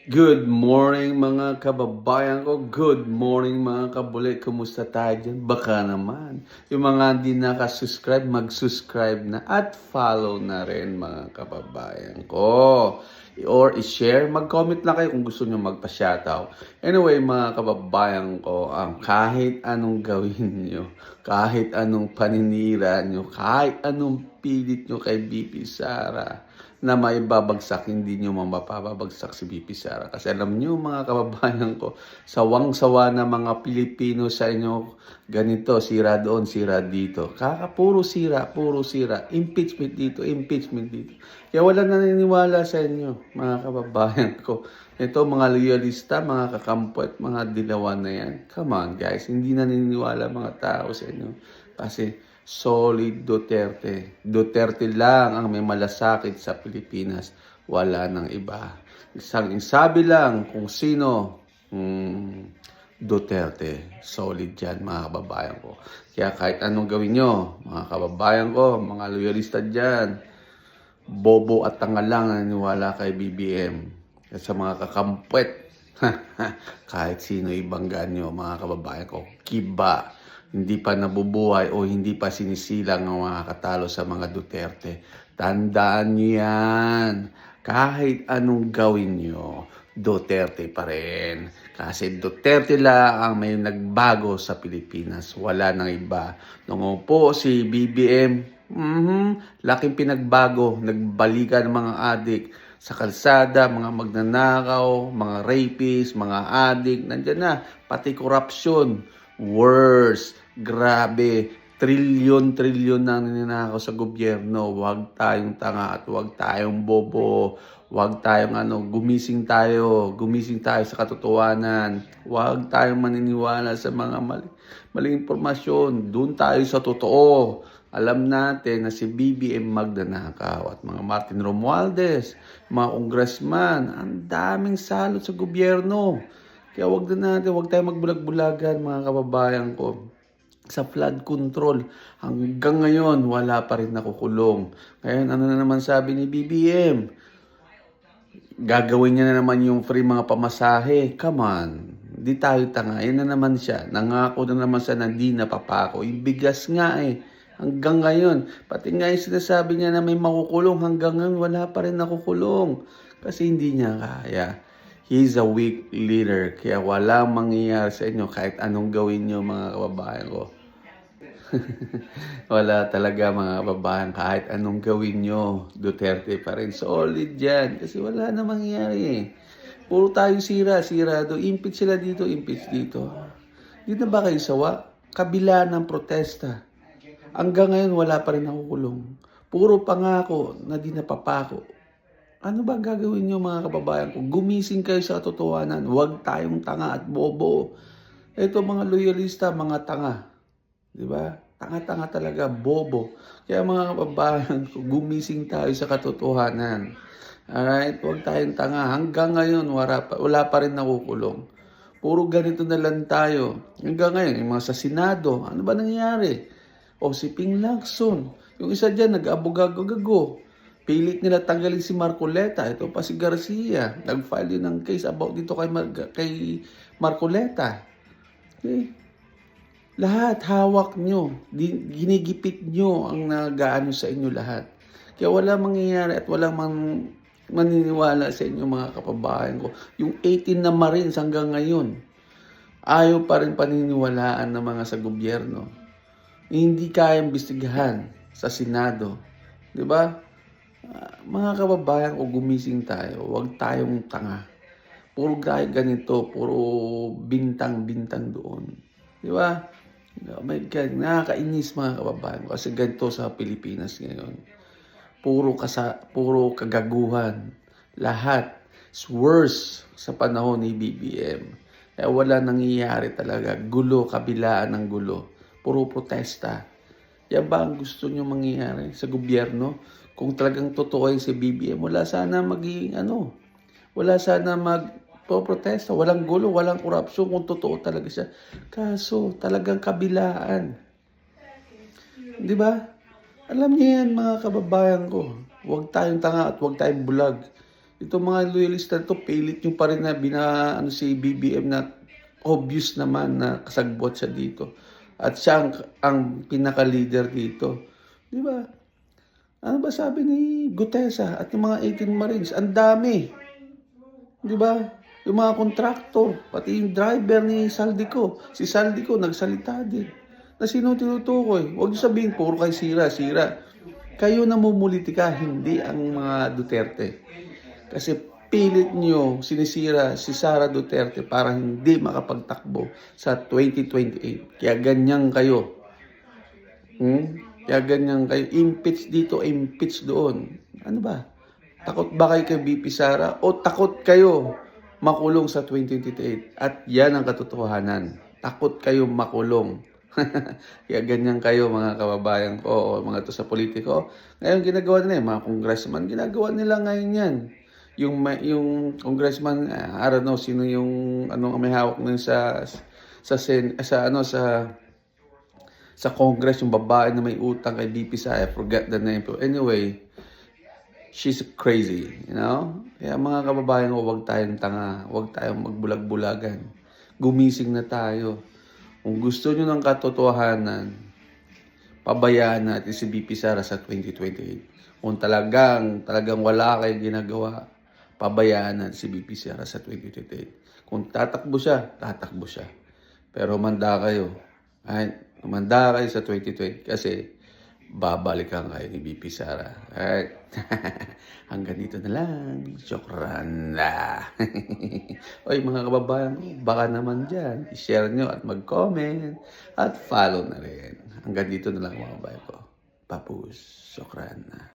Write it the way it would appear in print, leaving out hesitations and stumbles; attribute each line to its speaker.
Speaker 1: Good morning mga kababayan ko. Good morning mga kabuli. Kumusta tayo dyan? Baka naman. Yung mga hindi nakasubscribe, mag-subscribe na at follow na rin mga kababayan ko. Or i-share, mag-comment lang kayo kung gusto nyo magpa-shoutout. Anyway mga kababayan ko, kahit anong gawin nyo, kahit anong paninira nyo, kahit anong pilit nyo kay BP Sara, na may babagsak, hindi nyo mapapabagsak si BP Sara. Kasi alam nyo mga kababayan ko, sawang-sawa na mga Pilipino sa inyo, ganito, sira doon, sira dito. Puro sira, puro sira. Impeachment dito, impeachment dito. Kaya wala naniniwala sa inyo, mga kababayan ko. Ito, mga loyalista, mga kakampwet, mga dilawan na yan. Come on guys, hindi naniniwala mga tao sa inyo. Kasi solid Duterte. Duterte lang ang may malasakit sa Pilipinas. Wala nang iba. Isang sabi lang kung sino, Duterte. Solid dyan mga kababayan ko. Kaya kahit anong gawin nyo, mga kababayan ko, mga loyalista dyan, bobo at tanga lang ang naniwala kay BBM. At sa mga kakampwet, kahit sino ibangga nyo, mga kababayan ko, kiba, hindi pa nabubuhay o hindi pa sinisilang ang mga katalo sa mga Duterte. Tandaan nyo yan. Kahit anong gawin nyo, Duterte pa rin. Kasi Duterte lang ang may nagbago sa Pilipinas. Wala nang iba. Nung po si BBM, laking pinagbago. Nagbalikan ng mga adik sa kalsada, mga magnanakaw, mga rapist, mga adik. Nandiyan na, pati corruption. Worse. Grabe, trilyon-trilyon na ninanakaw sa gobyerno. Huwag tayong tanga at huwag tayong bobo. Huwag tayong gumising tayo sa katotohanan. Huwag tayong maniniwala sa mga maling impormasyon. Doon tayo sa totoo. Alam natin na si BBM magnanakaw at mga Martin Romualdez, mga congressman, ang daming salot sa gobyerno. Kaya huwag tayong magbulag-bulagan mga kababayan ko. Sa flood control, hanggang ngayon wala pa rin nakukulong. Ngayon ano na naman sabi ni BBM? Gagawin niya na naman yung free mga pamasahe. Come on, di tayo tanga. Yan na naman siya. Nangako na naman siya na di napapako. Yung bigas nga hanggang ngayon. Pati nga yung sinasabi niya na may makukulong, hanggang ngayon wala pa rin nakukulong. Kasi hindi niya kaya. He's a weak leader. Kaya walang mangyayari sa inyo kahit anong gawin niyo mga kababayan ko. Wala talaga mga kababayan, kahit anong gawin nyo, Duterte pa rin. Solid yan. Kasi wala na mangyayari Puro tayo sira-sirado. Impeach sila dito, impeach dito. Di na ba kayo sawa? Kabila ng protesta. Hanggang ngayon wala pa rin nakukulong. Puro pangako na di napapako. Ano ba gagawin nyo mga kababayan ko? Gumising kayo sa katotohanan. Huwag tayong tanga at bobo. Ito mga loyalista, mga tanga. Di ba? Tanga-tanga talaga, bobo. Kaya mga kababayan, gumising tayo sa katotohanan. Alright? Huwag tayong tanga. Hanggang ngayon, wala pa rin nakukulong. Puro ganito na lang tayo. Hanggang ngayon, yung mga sa Senado, ano ba nangyayari? O si Ping Lacson. Yung isa dyan, nag-abogago-gago. Pilit nila tanggalin si Marcoleta. Ito pa si Garcia. Nag-file yun ng case about dito kay Marcoleta. Okay? Lahat hawak nyo, ginigipit nyo ang nagaano sa inyo lahat. Kaya wala mangyayari at walang maniniwala sa inyo mga kapabayan ko. Yung 18 na Marines hanggang ngayon, ayaw pa rin paniniwalaan ng mga sa gobyerno. Hindi kayang bistigahan sa Senado. Di ba? Mga kababayan ko, gumising tayo. Huwag tayong tanga. Puro tayo ganito, puro bintang-bintang doon. Di ba? Oh my God, nakakainis mga kababayan kasi ganito sa Pilipinas ngayon. Puro kagaguhan. Lahat is worse sa panahon ni BBM. Kaya wala nangyayari talaga. Gulo, kabilaan ng gulo. Puro protesta. Yan ba ang gusto nyo mangyayari sa gobyerno? Kung talagang totoo yung si BBM, wala sana wala sana protesta, walang gulo, walang korupsyon kung totoo talaga siya. Kaso, talagang kabilaan. Di ba? Alam niyo yan mga kababayan ko. Huwag tayong tanga at huwag tayong bulag. Itong mga loyalista to, pilit nyo pa rin na ano si BBM na obvious naman na kasagwat siya dito. At siya ang pinaka-leader dito. Di ba? Ano ba sabi ni Gutesa at yung mga 18 Marines? Ang dami. Di ba? Yung mga kontraktor, pati yung driver ni Saldico. Si Saldico nagsalita din. Na sino tinutukoy? Huwag niyo sabihin, puro kayo sira. Kayo na mumulitika, hindi ang mga Duterte. Kasi pilit nyo sinisira si Sara Duterte para hindi makapagtakbo sa 2028. Kaya ganyan kayo. Kaya ganyan kayo. Impeach dito, impeach doon. Ano ba? Takot ba kayo kay BP Sara? O takot kayo makulong sa 2028? At yan ang katotohanan. Takot kayo makulong. Kaya ganyan kayo mga kababayan ko o mga to sa politiko. Ngayon ginagawa nila mga congressman, ginagawa nila ngayon yan. Yung congressman, I don't know sino yung may hawak nun sa Congress, yung babae na may utang kay BP Sara, I forgot the name. But anyway, she's crazy, you know? Kaya mga kababayan ko, huwag tayong tanga, huwag tayong magbulag-bulagan. Gumising na tayo. Kung gusto nyo ng katotohanan, pabayaan natin si BP Sara sa 2028. Kung talagang wala kayong ginagawa, pabayaan natin si BP Sara sa 2028. Kung tatakbo siya. Pero manda kayo sa 2020 kasi babalikan kayo ni BP Sara. Alright? Hanggang dito na lang. Syukran na. Oy mga kababayan ko, baka naman dyan, i-share nyo at mag-comment at follow na rin. Hanggang dito na lang mga kababayan ko. Papus. Syukran na.